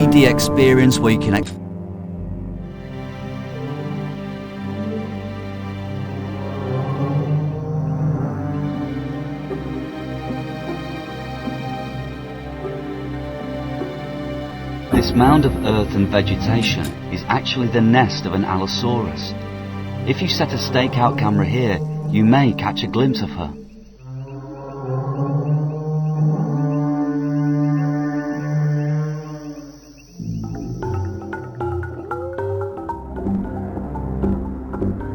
3D experience where you can This mound of earth and vegetation is actually the nest of an Allosaurus. If you set a stakeout camera here, you may catch a glimpse of her.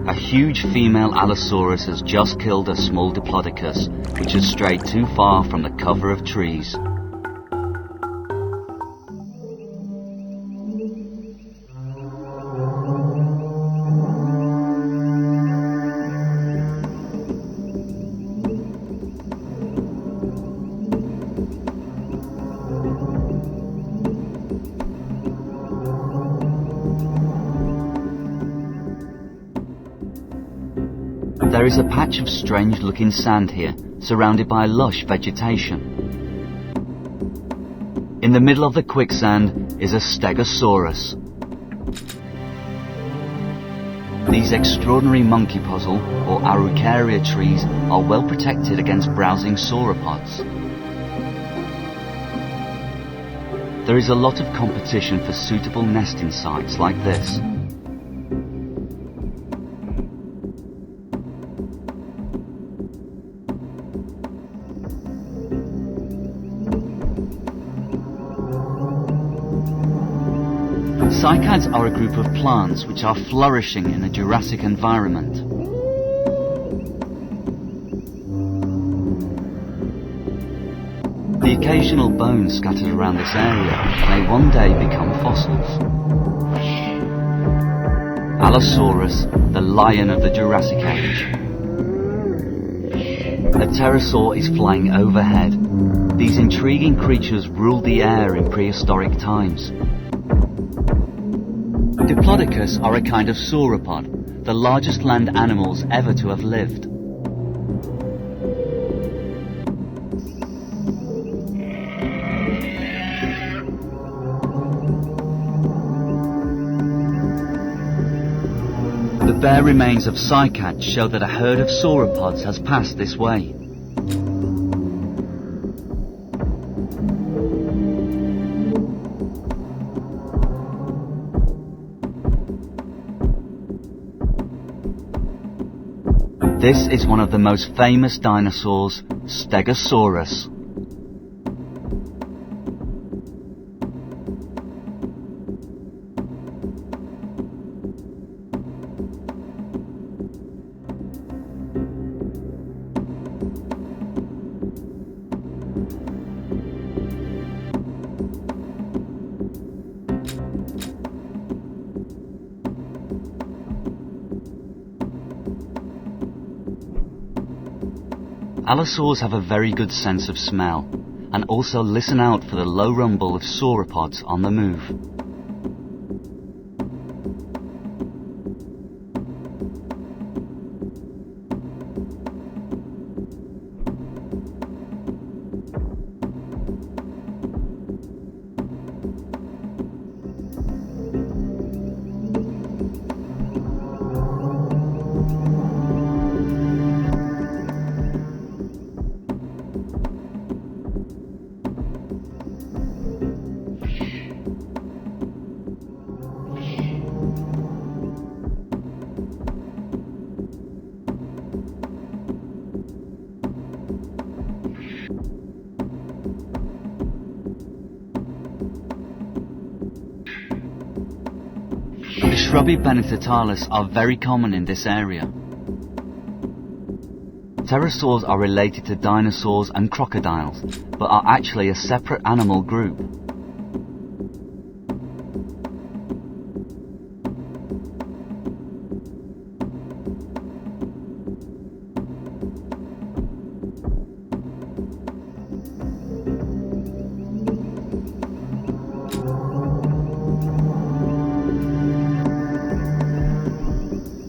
A huge female Allosaurus has just killed a small Diplodocus, which has strayed too far from the cover of trees. There is a patch of strange-looking sand here, surrounded by lush vegetation. In the middle of the quicksand is a Stegosaurus. These extraordinary monkey puzzle, or Araucaria trees, are well protected against browsing sauropods. There is a lot of competition for suitable nesting sites like this. Cycads are a group of plants which are flourishing in a Jurassic environment. The occasional bones scattered around this area may one day become fossils. Allosaurus, the lion of the Jurassic Age. A pterosaur is flying overhead. These intriguing creatures ruled the air in prehistoric times. Diplodocus are a kind of sauropod, the largest land animals ever to have lived. The bare remains of cycads show that a herd of sauropods has passed this way. This is one of the most famous dinosaurs, Stegosaurus. Allosaurs have a very good sense of smell, and also listen out for the low rumble of sauropods on the move. The shrubby Bennettitalis are very common in this area. Pterosaurs are related to dinosaurs and crocodiles, but are actually a separate animal group.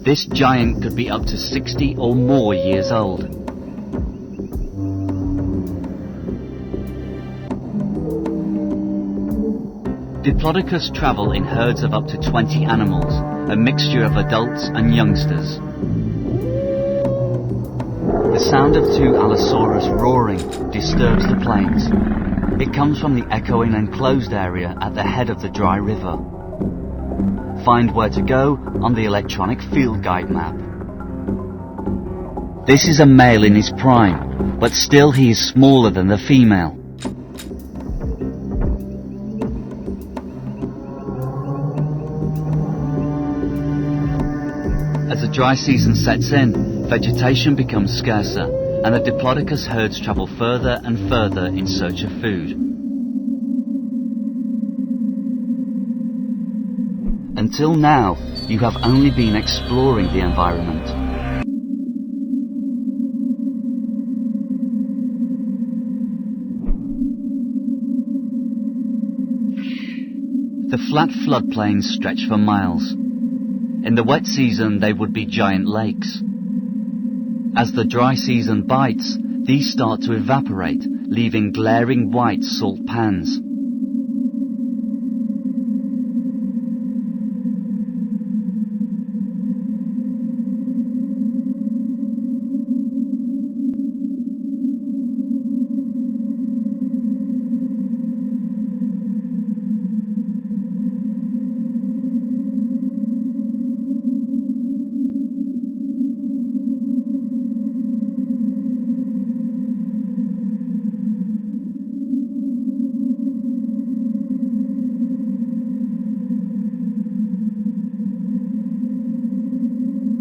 This giant could be up to 60 or more years old. Diplodocus travel in herds of up to 20 animals, a mixture of adults and youngsters. The sound of two Allosaurus roaring disturbs the plains. It comes from the echoing enclosed area at the head of the dry river. Find where to go on the electronic field guide map. This is a male in his prime, but still he is smaller than the female. As the dry season sets in, vegetation becomes scarcer, and the Diplodocus herds travel further and further in search of food. Until now, you have only been exploring the environment. The flat floodplains stretch for miles. In the wet season, they would be giant lakes. As the dry season bites, these start to evaporate, leaving glaring white salt pans.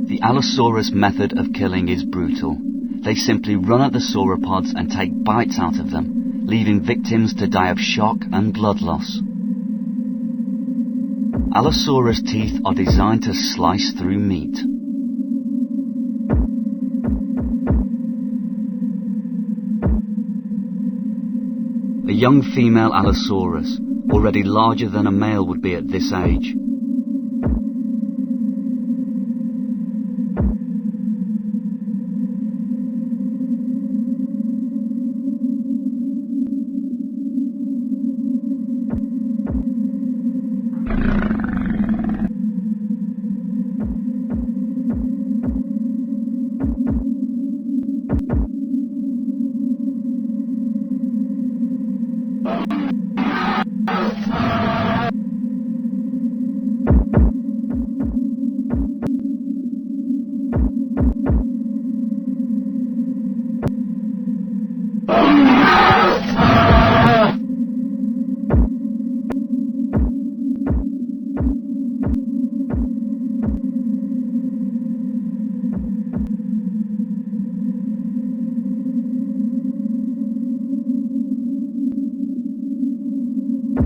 The Allosaurus method of killing is brutal. They simply run at the sauropods and take bites out of them, leaving victims to die of shock and blood loss. Allosaurus teeth are designed to slice through meat. A young female Allosaurus, already larger than a male would be at this age.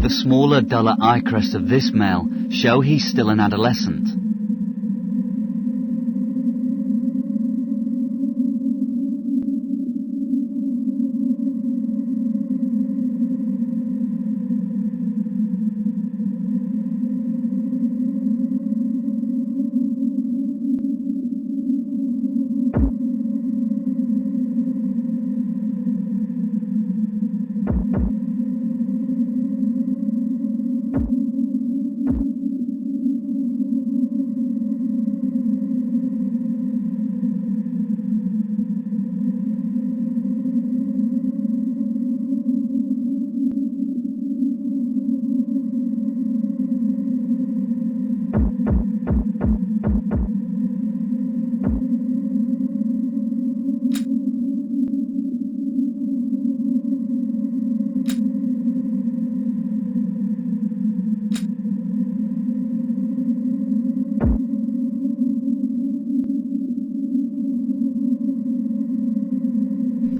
The smaller, duller eye crest of this male show he's still an adolescent.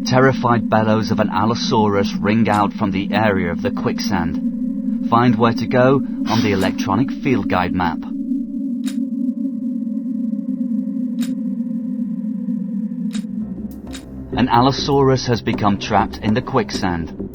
Terrified bellows of an Allosaurus ring out from the area of the quicksand. Find where to go on the electronic field guide map. An Allosaurus has become trapped in the quicksand.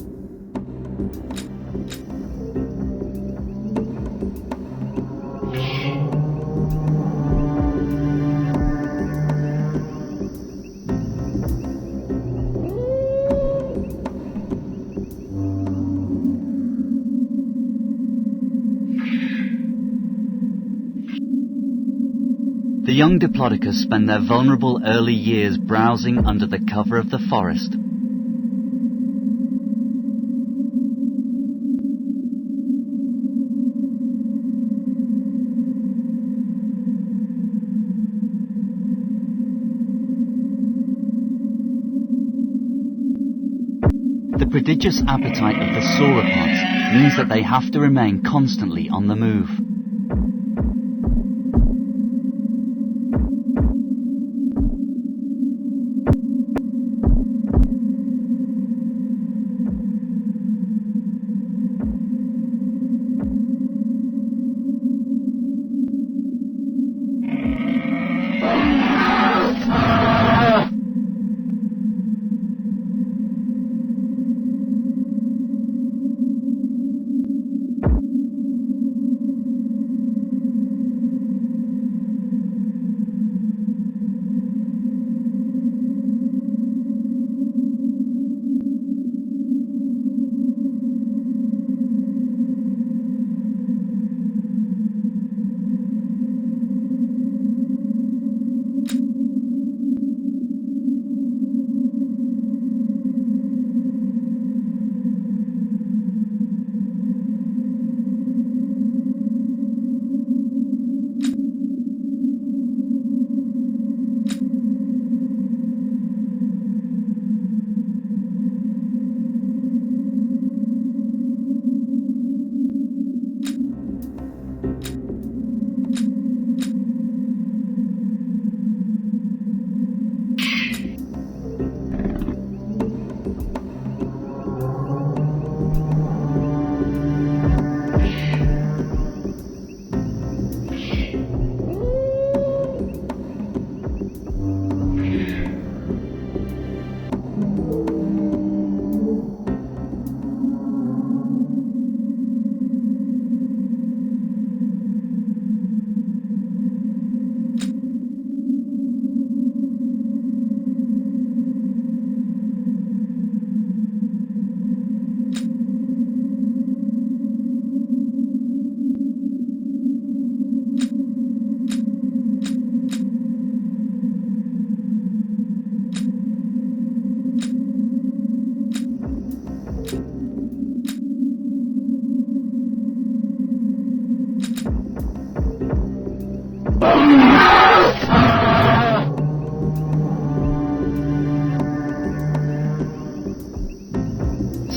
The young diplodocus spend their vulnerable early years browsing under the cover of the forest. The prodigious appetite of the sauropods means that they have to remain constantly on the move.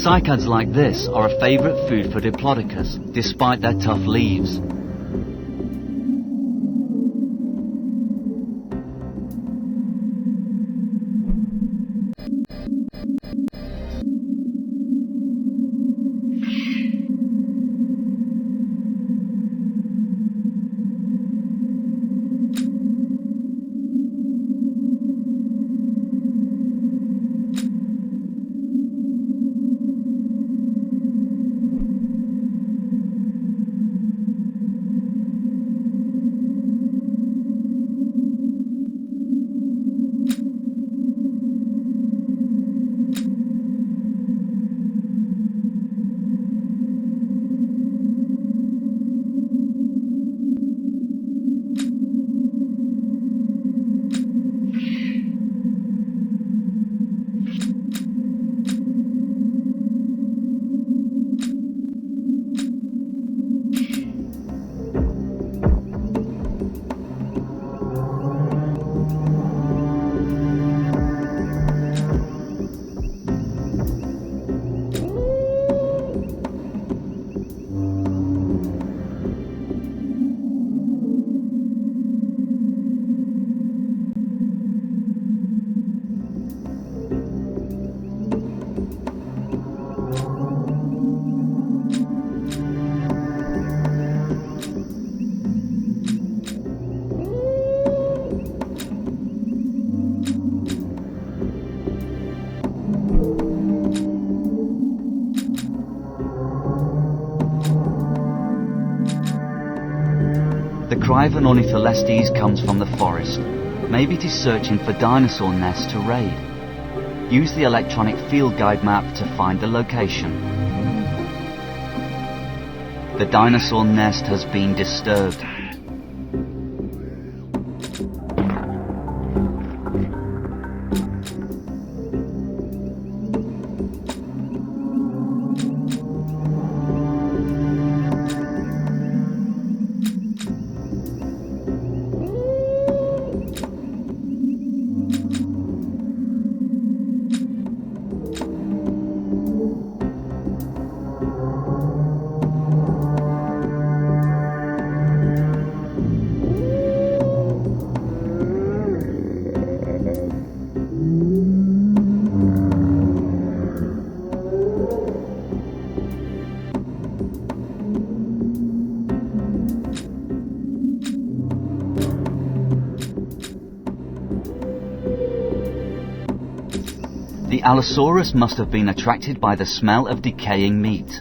Cycads like this are a favourite food for diplodocus, despite their tough leaves. The cry of an ornitholestes comes from the forest. Maybe it is searching for dinosaur nests to raid. Use the electronic field guide map to find the location. The dinosaur nest has been disturbed. The Allosaurus must have been attracted by the smell of decaying meat.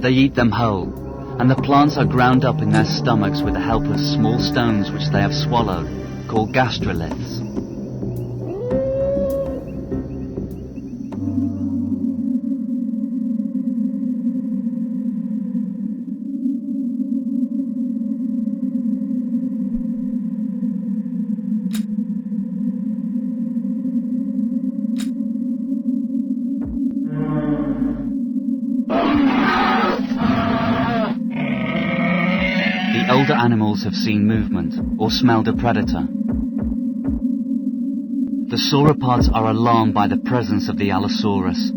They eat them whole, and the plants are ground up in their stomachs with the help of small stones which they have swallowed, called gastroliths. The older animals have seen movement or smelled a predator. The sauropods are alarmed by the presence of the Allosaurus.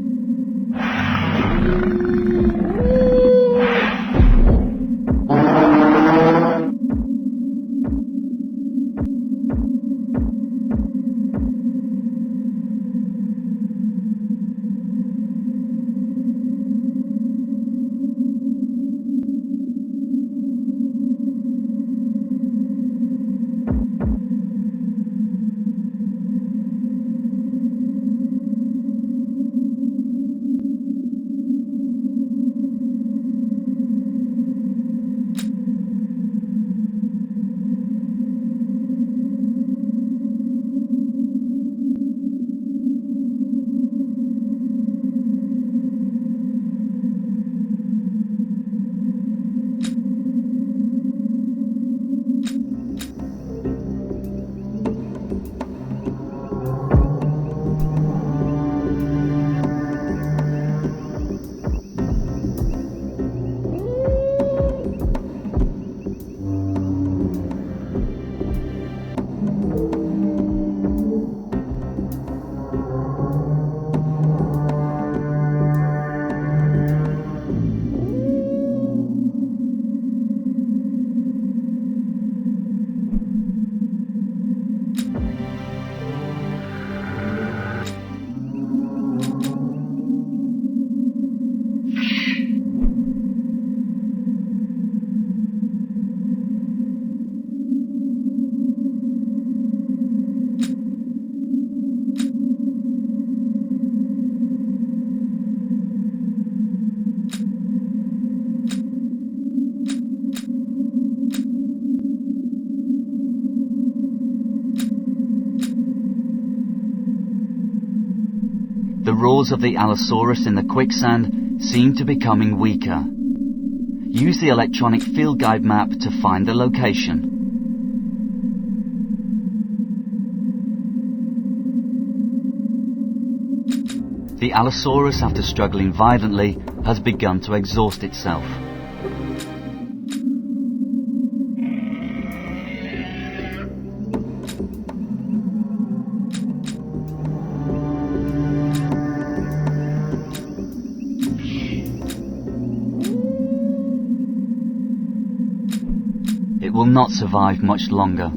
The roars of the Allosaurus in the quicksand seem to be becoming weaker. Use the electronic field guide map to find the location. The Allosaurus, after struggling violently, has begun to exhaust itself. It will not survive much longer.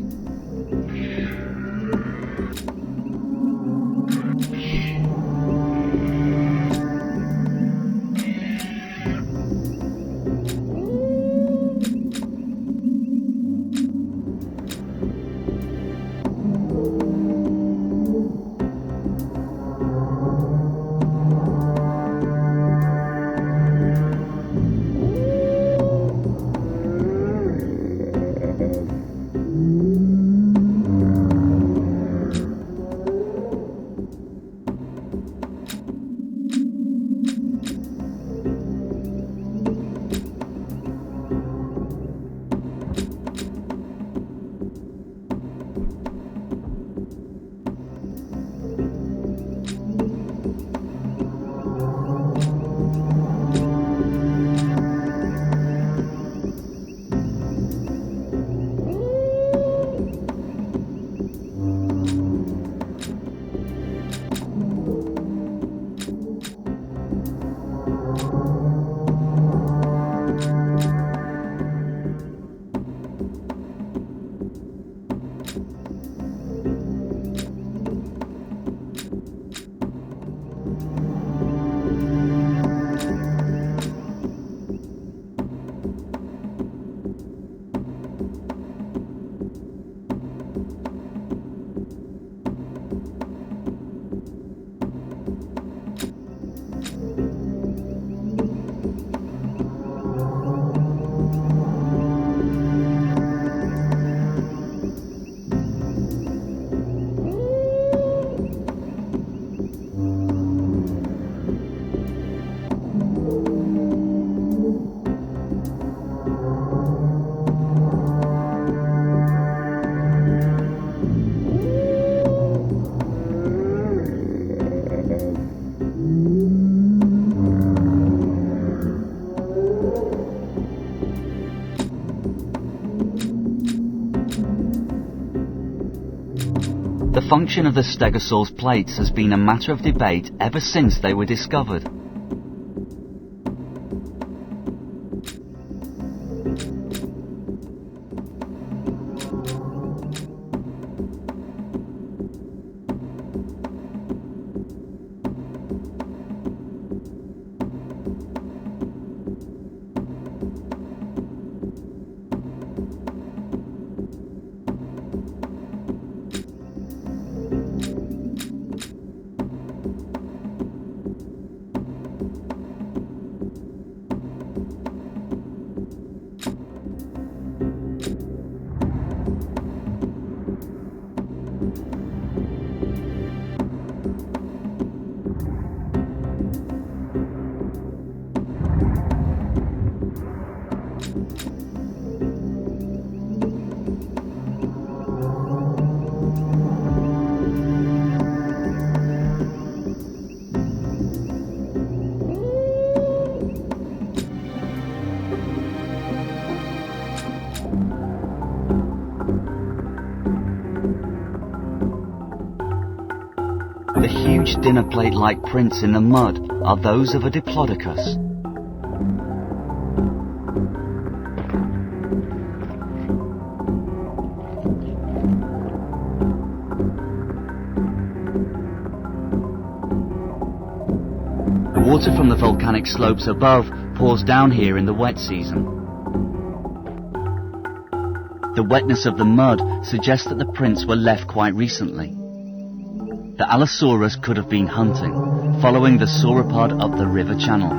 The function of the stegosaur's plates has been a matter of debate ever since they were discovered. The huge dinner plate-like prints in the mud are those of a diplodocus. The water from the volcanic slopes above pours down here in the wet season. The wetness of the mud suggests that the prints were left quite recently. The Allosaurus could have been hunting, following the sauropod up the river channel.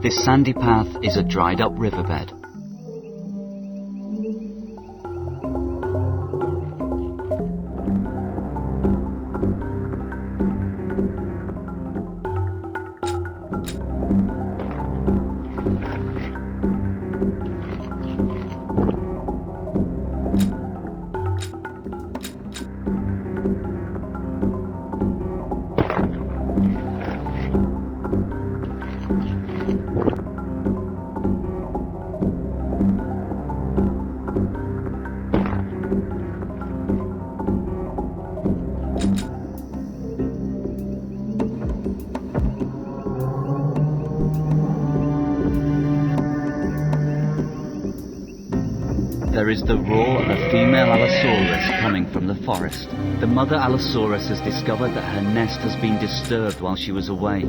This sandy path is a dried-up riverbed. There is the roar of a female Allosaurus coming from the forest. The mother Allosaurus has discovered that her nest has been disturbed while she was away.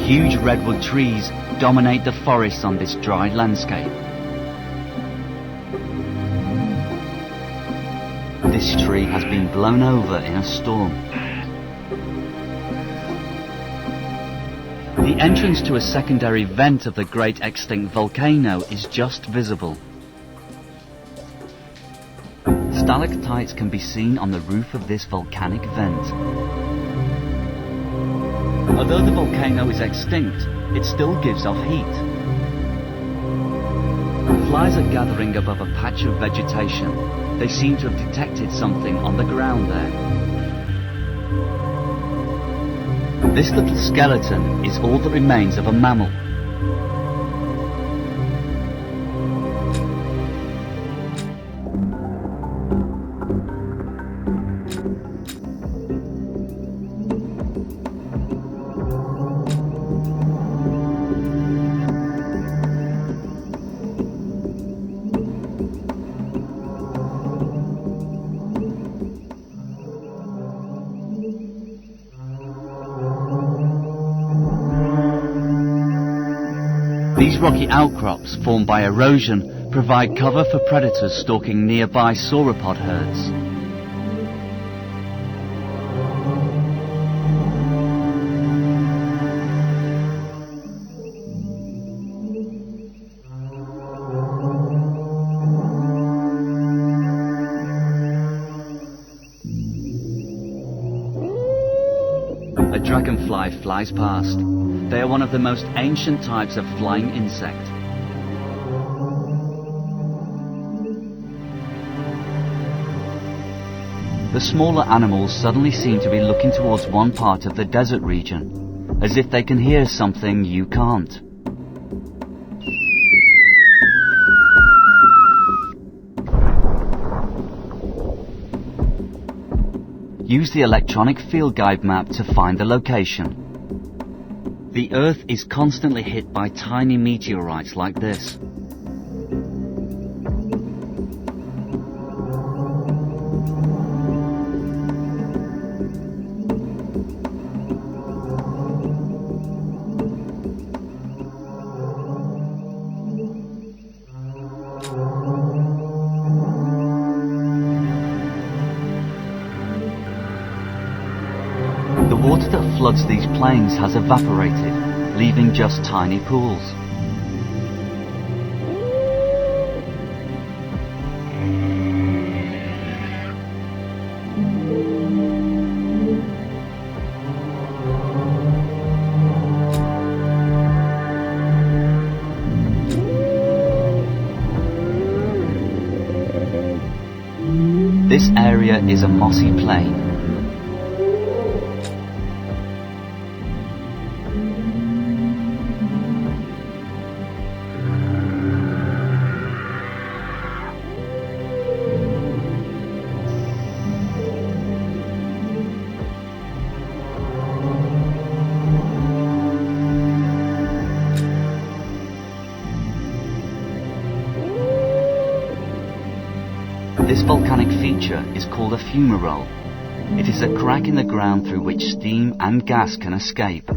Huge redwood trees dominate the forests on this dry landscape. This tree has been blown over in a storm. The entrance to a secondary vent of the great extinct volcano is just visible. Stalactites can be seen on the roof of this volcanic vent. Although the volcano is extinct, it still gives off heat. Flies are gathering above a patch of vegetation. They seem to have detected something on the ground there. This little skeleton is all that remains of a mammal. These rocky outcrops, formed by erosion, provide cover for predators stalking nearby sauropod herds. A dragonfly flies past. They are one of the most ancient types of flying insect. The smaller animals suddenly seem to be looking towards one part of the desert region, as if they can hear something you can't. Use the electronic field guide map to find the location. The Earth is constantly hit by tiny meteorites like this. The water that floods these plains has evaporated, leaving just tiny pools. This area is a mossy plain. This volcanic feature is called a fumarole. It is a crack in the ground through which steam and gas can escape.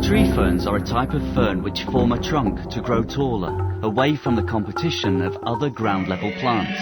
Tree ferns are a type of fern which form a trunk to grow taller, away from the competition of other ground-level plants.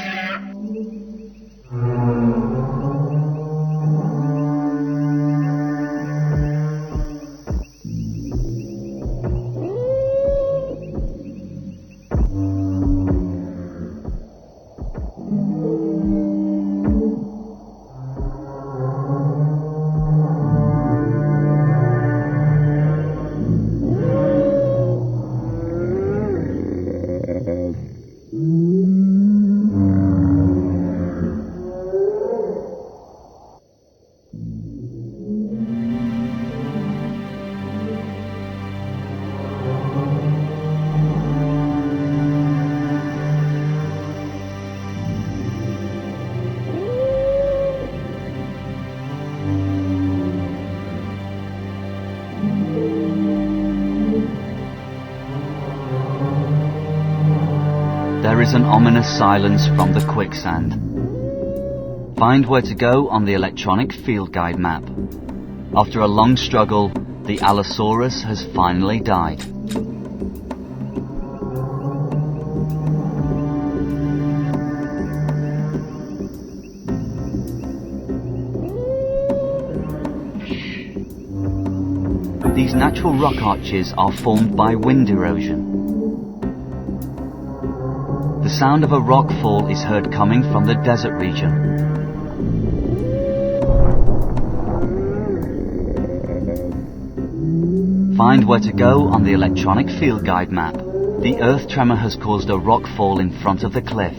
There is an ominous silence from the quicksand. Find where to go on the electronic field guide map. After a long struggle, the Allosaurus has finally died. These natural rock arches are formed by wind erosion. The sound of a rock fall is heard coming from the desert region. Find where to go on the electronic field guide map. The earth tremor has caused a rock fall in front of the cliff.